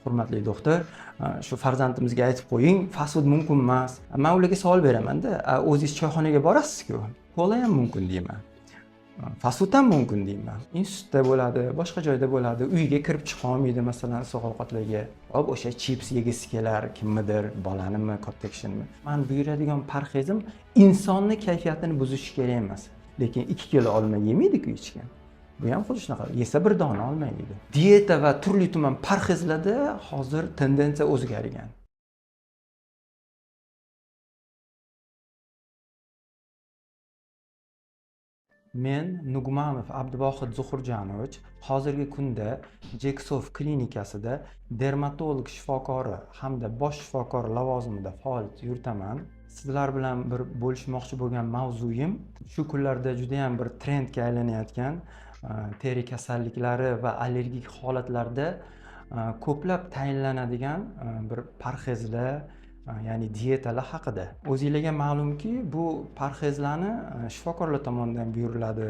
Hurmatli doktor, shu farzandimizga aytib qo'ying, fast food mumkin emas. Men ularga savol beraman-da, o'zingiz choyxonaga borasiz-ku, kola ham mumkin deyman. Fast food ham mumkin deyman. Institutda bo'ladi, boshqa joyda bo'ladi, uyga kirib chiqa olmaydi, masalan, issiq ovqatlarga. Hop, o'sha chips yegisi kelar, kimnidir, bolanimi, katta kishimi. Men buyuradigan parhezim insonni kayfiyatini buzishi kerak emas. Lekin 2 kilo olma yemaydi-ku hech kim. Bu ham xuddi shunaqa, yesa bir dona olmaydi. Dieta va turli tuman parhezlarda hozir tendensiya o'zgargan. Men Nugmanov Abduvohid Zuhurjonovich hozirgi kunda Jeksov klinikasida dermatolog shifokori hamda bosh shifokor lavozimida faoliyat yuritaman. Sizlar bilan bir bo'lishmoqchi bo'lgan mavzuyim shu kunlarda juda ham bir trendga aylanayotgan teri kasalliklari va allergik holatlarda ko'plab tayinlanadigan bir parhezlar, ya'ni dietalar haqida. O'zingizlarga ma'lumki, bu parhezlarni shifokorlar tomonidan buyuriladi.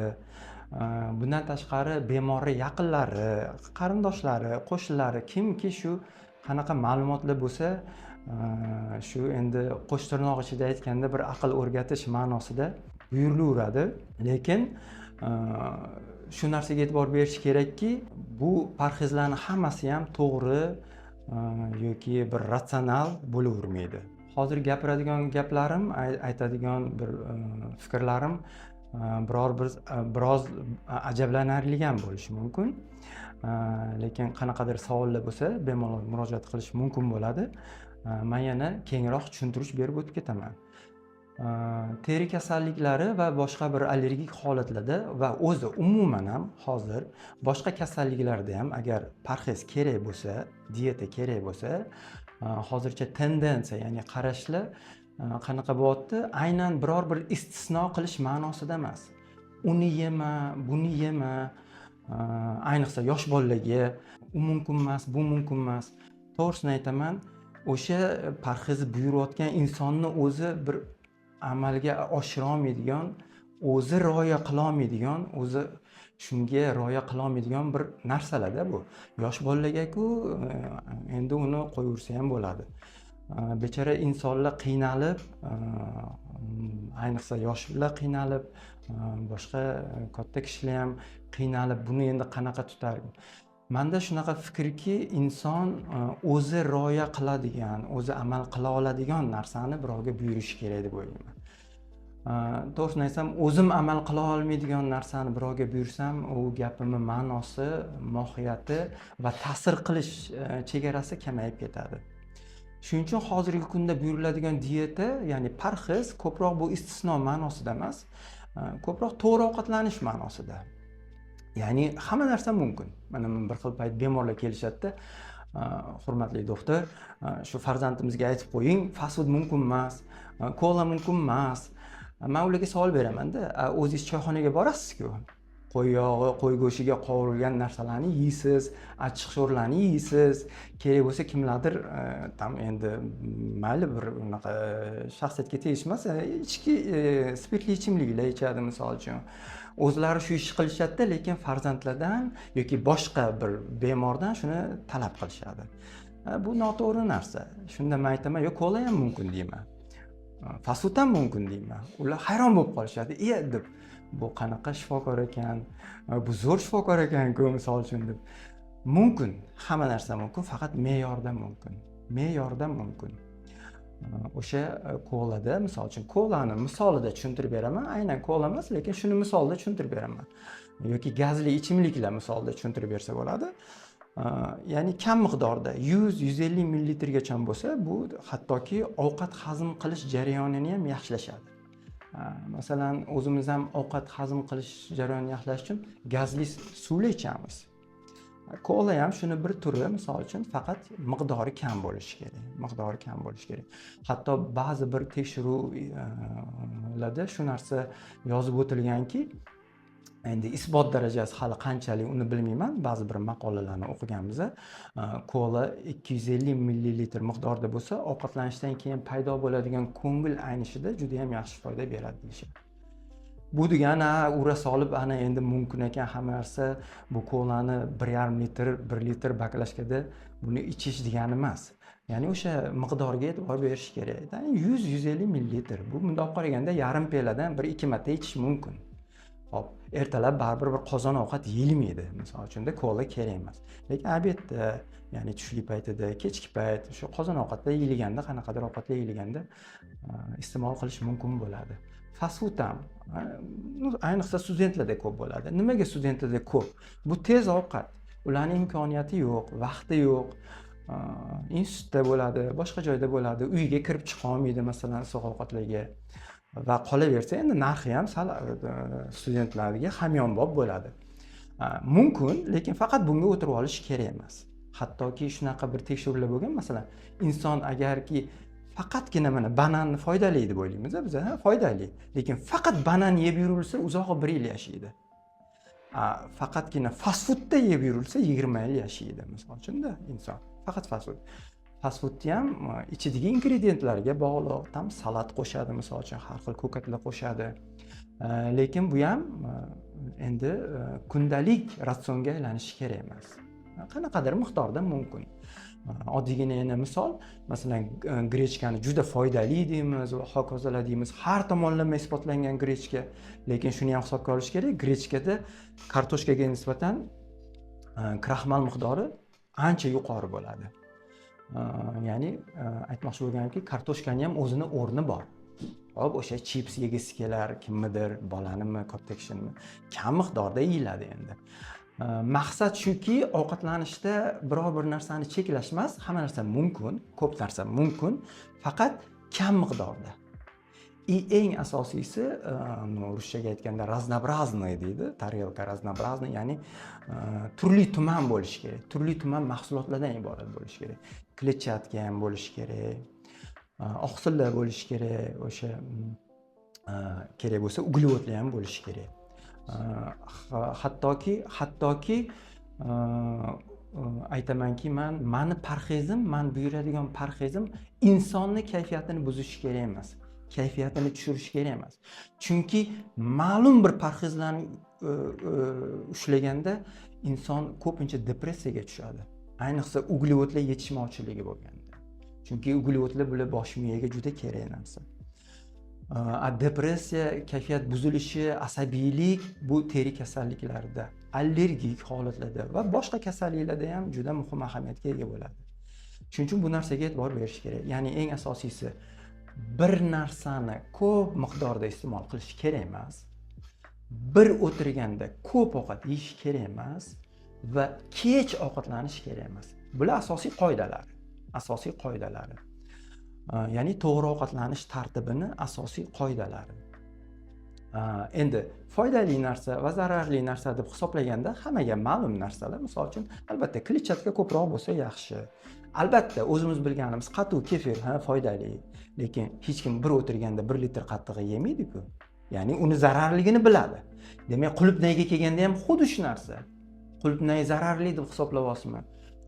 Bundan tashqari bemorning yaqinlari, qarindoshlari, qo'shnilari kimki shu qanaqa ma'lumotlar bo'lsa, shu endi qo'sh tirnoq ichida aytganda bir aql o'rgatish ma'nosida buyurilaveradi. Lekin shu narsaga e'tibor berish kerakki, bu parhezlarning hammasi ham to'g'ri yoki bir ratsional bo'lavermaydi. Hozir gapiradigan gaplarim, aytadigan bir fikrlarim biroz ajablanarli ham bo'lishi mumkin. Lekin qanaqadir savollar bo'lsa, bemalol murojaat qilish mumkin bo'ladi. Men yana kengroq tushuntirish berib o'tib ketaman. Teri kasalliklari va boshqa bir allergik holatlarda va o'zi umuman ham hozir boshqa kasalliklarda ham agar parhez kerak bo'lsa, dieta kerak bo'lsa, hozircha tendensiya, ya'ni qarashlar qanaqa bo'lyapti? Aynan biror bir istisno qilish ma'nosida emas. Uni yema, buni yema, ayniqsa yosh bolalarga u mumkin emas, bu mumkin emas. To'g'risini aytaman, o'sha parhez buyurayotgan insonni o'zi bir amalga oshira olmaydigan, o'zi rioya qila olmaydigan, o'zi shunga rioya qila olmaydigan bir narsalarda bu. Yosh bolalarga-ku endi uni qo'yaversa ham bo'ladi. Bechora insonlar qiynalib, ayniqsa yoshlar qiynalib, boshqa katta kishilar ham qiynalib, buni endi qanaqa tutar? Menda shunaqa fikrki, inson o'zi rioya qiladigan, o'zi amal qila oladigan narsani birovga buyurishi kerak deb o'ylayman. To'g'risini aytsam, o'zim amal qila olmaydigan narsani birovga buyursam, u gapimning ma'nosi, mohiyati va ta'sir qilish chegarasi kamayib ketadi. Shuning uchun hozirgi kunda buyuriladigan dieta, ya'ni parhez ko'proq bu istisno ma'nosida emas, ko'proq to'g'ri ovqatlanish ma'nosida. Ya'ni hamma narsa mumkin. Mana bir xil payt bemorlar kelishadi-da, hurmatli doktor, shu farzandimizga aytib qo'ying, fast food mumkin emas, kola mumkin emas. Men ularga savol beraman-da, o'zingiz choyxonaga borasiz-ku, qo'y yog'i, qo'y go'shtiga qovurilgan narsalarni yeysiz, achchiq sho'rlarni yeysiz, kerak bo'lsa kimlardir tam endi mayli bir unaqa shaxsiyatga tegishmas, ichki spirtli ichimliklar ichadi misol uchun. O'zlari shu ishni qilishadi, lekin farzandlardan yoki boshqa bir bemordan shuni talab qilishadi. Bu noto'g'ri narsa. Shunda men aytaman, "Yo'q, kola ham mumkin" deyman. Fast food ham mumkin deyman. Ular hayron bo'lib qolishadi. Deb, bu qanaqa shifokor ekan, bu zo'r shifokor ekan-ku misol uchun deb. Mumkin, hamma narsa mumkin, faqat me'yorda mumkin. Me'yorda mumkin. O'sha kolada, misol uchun, kolani misolida tushuntirib beraman. Aynan kola emas, lekin shuni misolida tushuntirib beraman. Yoki gazli ichimliklar misolida tushuntirib bersa bo'ladi. Ya'ni kam miqdorda 100-150 millilitrgacha bo'lsa, bu hattoki ovqat hazm qilish jarayonini ham yaxshilashadi. Masalan, o'zimiz ham ovqat hazm qilish jarayonini yaxshilash uchun gazli suvli ichamiz. Kola ham shuni bir turi, misol uchun, faqat miqdori kam bo'lishi kerak. Miqdori kam bo'lishi kerak. Hatto ba'zi bir tekshiruvlarda shu narsa yozib o'tilganki, endi isbot darajasi hali qanchalik uni bilmayman, ba'zi bir maqolalarni o'qiganmiz. Kola 250 millilitr miqdorda bo'lsa, ovqatlanishdan keyin paydo bo'ladigan ko'ngil aynishida juda ham yaxshi foyda beradi deyishadi. Bu degani ura solib ana endi mumkin ekan hamma narsa bu kolani 1,5 litr 1 litr baklashkada buni ichish degani emas. Ya'ni o'sha miqdorga e'tibor berish kerak. Ya'ni 100-150 millilitr. Bu bundoq qaraganda yarim piyoladan 1-2 marta ichish mumkin. Hop, ertalab baribir bir qozon ovqat yeyilmaydi. Misol uchun kola kerak emas. Lekin albatta, ya'ni tushli paytida, kechki payt shu qozon ovqatlar yeyilganda, qanaqadir ovqatlar yeyilganda iste'mol qilish mumkin bo'ladi. Fast food ham ayniqsa studentlarda ko'p bo'ladi. Nimaga studentlarda ko'p? Bu tez ovqat. Ularning imkoniyati yo'q, vaqti yo'q. Institutda bo'ladi, boshqa joyda bo'ladi, uyiga kirib chiqa olmaydi masalan issiq ovqatlarga. Va qolaversa endi narxi ham sal studentlarga hamyonbop bo'ladi. Mumkin, lekin faqat bunga o'tirib olish kerak emas. Hattoki shunaqa bir tekshiruvlar bo'lgan, masalan, inson agarki faqatgina mana bananni foydali deb o'ylaymiz biz, foydali. Lekin faqat banan yeb yurilsa uzoq 1 yil yashaydi. Faqatgina fast foodda yeb yurilsa 20 yil yashaydi misol uchunda inson. Faqat fast food. Fast foodni ham ichidagi ingrediyentlarga bog'liq, tam salat qo'shadi, misol uchun har xil ko'katlar qo'shadi. Lekin bu ham endi kundalik ratsionga aylanishi kerak emas. Qanaqadir miqdorda mumkin. Oddiygina yana misol, masalan, grechkani juda foydali deymiz va hokazolar deymiz. Har tomonlama isbotlangan grechka, lekin shuni ham hisobga olish kerak. Grechkada kartoshkaga nisbatan kraxmal miqdori ancha yuqori bo'ladi. Ya'ni aytmoqchi bo'lganimki, kartoshkani ham o'zini o'rni bor. Hop, o'sha chips yegisi kelar, kimnidir, bolanimi, katta kishini kam miqdorda yeyiladi endi. Maqsad shuki, ovqatlanishda biror bir narsani cheklash emas, hamma narsa mumkin, ko'p narsa mumkin, faqat kam miqdorda. Eng asosiysi, ruschaga aytganda raznoобразный deydi, tarelka raznoобразный, ya'ni turli tuman bo'lishi kerak. Turli tuman mahsulotlardan iborat bo'lishi kerak. Kletchatka ham bo'lishi kerak, oqsillar bo'lishi kerak, o'sha kerak bo'lsa uglevodlar ham bo'lishi kerak. Hattoki aytamanki, mani parhezim, men buyuradigan parhezim insonni kayfiyatini buzish kerak emas. Kayfiyatini tushirish kerak emas. Chunki ma'lum bir parhezlarni ushlaganda inson ko'pincha depressiyaga tushadi. Ayniqsa uglevodlar yetishmovchiligi bo'lganda. Chunki uglevodlar bular bosh miyaga juda kerak narsa. Depressiya, kayfiyat buzilishi, asabiylik bu teri kasalliklarida, allergik holatlarda va boshqa kasalliklarda ham juda muhim ahamiyatga ega bo'ladi. Shuning uchun bu narsaga e'tibor berish kerak. Ya'ni eng asosiysi bir narsani ko'p miqdorda iste'mol qilish kerak emas. Bir o'tirganda ko'p ovqat yeyish kerak emas va kech ovqatlanish kerak emas. Bular asosiy qoidalari. Ya'ni to'g'ri ovqatlanish tartibini asosiy qoidalari. Endi foydali narsa va zararli narsa deb hisoblaganda hammaga ma'lum narsalar, misol uchun albatta kletchatka ko'proq bo'lsa yaxshi. Albatta o'zimiz bilganimiz qatiq, kefir foydali, lekin hech kim bir o'tirganda 1 litr qatiqni yemaydi-ku. Ya'ni uni zararligini biladi. Demak, qulupnayga kelganda ham xuddi shu narsa. Qulupnay zararli deb hisoblayapsizmi?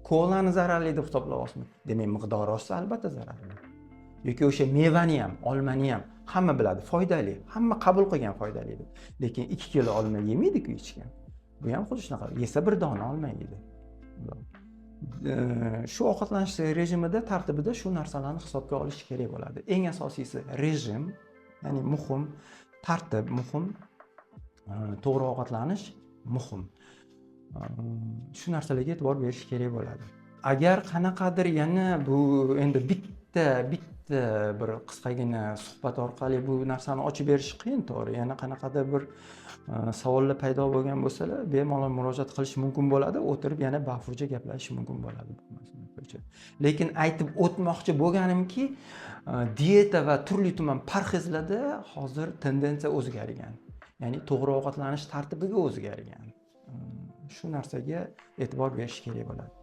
Kolani zararli deb hisoblayapsizmi? Demak, miqdori oshsa albatta zararli. Yoki o'sha mevani ham, olmani ham hamma biladi, foydali. Hamma qabul qilgan foydali deb. Lekin 2 kilo olma yemaydi-ku hech kim. Bu ham xuddi shunaqa. Yesa bir dona olma yeydi. Shu ovqatlanish rejimida, tartibida shu narsalarni hisobga olish kerak bo'ladi. Eng asosiysi rejim, ya'ni muhim, tartib muhim, to'g'ri ovqatlanish muhim. Shu narsalarga e'tibor berish kerak bo'ladi. Agar qanaqadir yana bu endi bitta bir qisqagina suhbat orqali bu narsani ochib berish qiyin, to'g'ri. Yana qanaqadir bir savollar paydo bo'lgan bo'lsalar, bemalol murojaat qilish mumkin bo'ladi, o'tirib yana bafurja gaplashish mumkin bo'ladi bu masala bo'yicha. Lekin aytib o'tmoqchi bo'lganimki, dieta va turli tuman parhezlarda hozir tendensiya o'zgargan. Ya'ni to'g'ri ovqatlanish tartibiga o'zgargan. Shu narsaga e'tibor berish kerak bo'ladi.